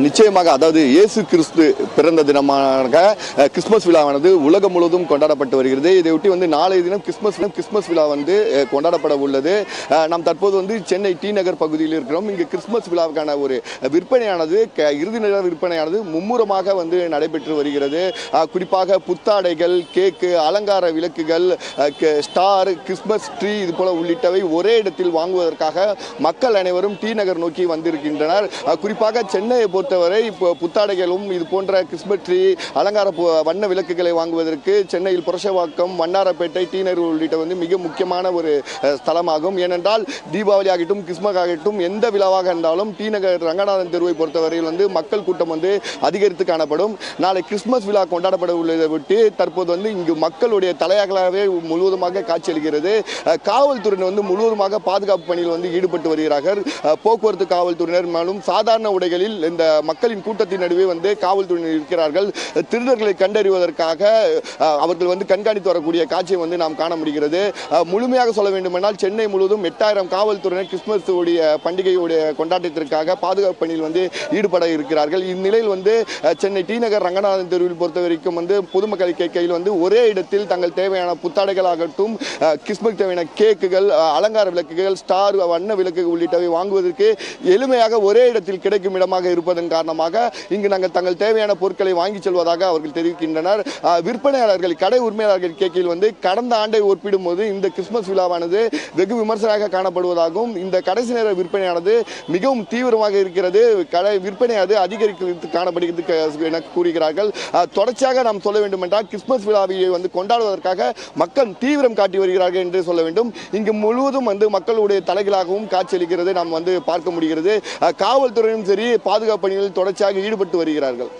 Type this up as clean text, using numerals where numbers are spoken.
நிச்சயமாக. அதாவது இயேசு கிறிஸ்து பிறந்த தினமாக கிறிஸ்மஸ் விழாவானது உலகம் முழுவதும் கொண்டாடப்பட்டு வருகிறது. இதையொட்டி நாளைய தினம் கிறிஸ்மஸ் விழா கொண்டாடப்பட உள்ளது. நாம் தற்போது சென்னை டி நகர் பகுதியில் இருக்கிறோம். இங்கு கிறிஸ்மஸ் விழாவுக்கான ஒரு விற்பனையானது இறுதி நில விற்பனையானது மும்முரமாக நடைபெற்று வருகிறது. குறிப்பாக புத்தாடைகள், கேக்கு, அலங்கார விளக்குகள், ஸ்டார், கிறிஸ்மஸ் ட்ரீ இது போல உள்ளிட்டவை ஒரே இடத்தில் வாங்குவதற்காக மக்கள் அனைவரும் டி நகர் நோக்கி வந்திருக்கின்றனர். குறிப்பாக சென்னை பொறுத்தவரை இப்போ புத்தாடைகளும் இது போன்ற கிறிஸ்மஸ் ட்ரீ, அலங்கார வண்ண விளக்குகளை வாங்குவதற்கு சென்னையில் புரஷவாக்கம், வண்ணாரப்பேட்டை, டி நகர் உள்ளிட்ட மிக முக்கியமான ஒரு ஸ்தலமாகும். ஏனென்றால் தீபாவளி ஆகட்டும், கிறிஸ்மஸ் ஆகட்டும், எந்த விழாவாக இருந்தாலும் டி நகர் ரங்கநாதன் தெருவை பொறுத்தவரையில் மக்கள் கூட்டம் அதிகரித்து காணப்படும். நாளை கிறிஸ்மஸ் விழா கொண்டாடப்பட உள்ளதை விட்டு தற்போது இங்கு மக்களுடைய தலையாகவே முழுவதுமாக காட்சியளிக்கிறது. காவல்துறையினர் முழுவதுமாக பாதுகாப்பு பணியில் ஈடுபட்டு வருகிறார்கள். போக்குவரத்து காவல்துறையினர் மேலும் சாதாரண உடைகளில் இந்த மக்களின் கூட்டத்தின் நடுவே காவல்துறையினர் இருக்கிறார்கள். திருடர்களை கண்டறிவதற்காக அவர்கள் கண்காணித்து வரக்கூடிய காட்சியை நாம் காண முடிகிறது. முழுமையாக சொல்ல வேண்டுமென்றால் சென்னை முழுவதும் 8000 காவல்துறையினர் கிறிஸ்துமஸ் பண்டிகையுடைய கொண்டாட்டத்திற்காக பாதுகாப்பு பணியில் ஈடுபட இருக்கிறார்கள். இந்நிலையில் சென்னை டி நகர் ரங்கநாதன் தெருவில் பொறுத்த வரைக்கும் பொதுமக்கள் கேட்கையில் ஒரே இடத்தில் தங்கள் தேவையான புத்தாடைகள் ஆகட்டும், கிறிஸ்துமஸ் தேவையான கேக்குகள், அலங்கார விளக்குகள், ஸ்டார், வண்ண விளக்குகள் உள்ளிட்டவை வாங்குவதற்கு எளிமையாக ஒரே இடத்தில் கிடைக்கும் இடமாக இருப்பதன் காரணமாக இங்கு நாங்கள் தங்கள் தேவையான பொருட்களை வாங்கி செல்வதாக அவர்கள் தெரிவிக்கின்றனர். விற்பனையாளர்கள், கடை உரிமையாளர்கள் கேட்கையில் கடந்த ஆண்டை ஒப்பிடும் போது இந்த கிறிஸ்துமஸ் விழாவானது வெகு விமர்சனமாக காணப்படுவதாகவும், இந்த கடைசி நேர விற்பனையானது மிகவும் தீவிரமாக இருக்கிறது, கடை விற்பனையானது அதிகரித்து காணப்படுகிறது என கூறுகிறார்கள். தொடர்ச்சியாக நாம் சொல்ல வேண்டும் என்றால் கிறிஸ்துமஸ் விழாவை கொண்டாடுவதற்காக மக்கள் தீவிரம் காட்டி வருகிறார்கள் என்று சொல்ல வேண்டும். இங்கு முழுவதும் மக்களுடைய தலைகளாகவும் காட்சியளிக்கிறது நாம் பார்க்க முடிகிறது. காவல்துறையும் சரி பாதுகாப்பு பணிகளில் தொடர்ச்சியாக ஈடுபட்டு வருகிறார்கள்.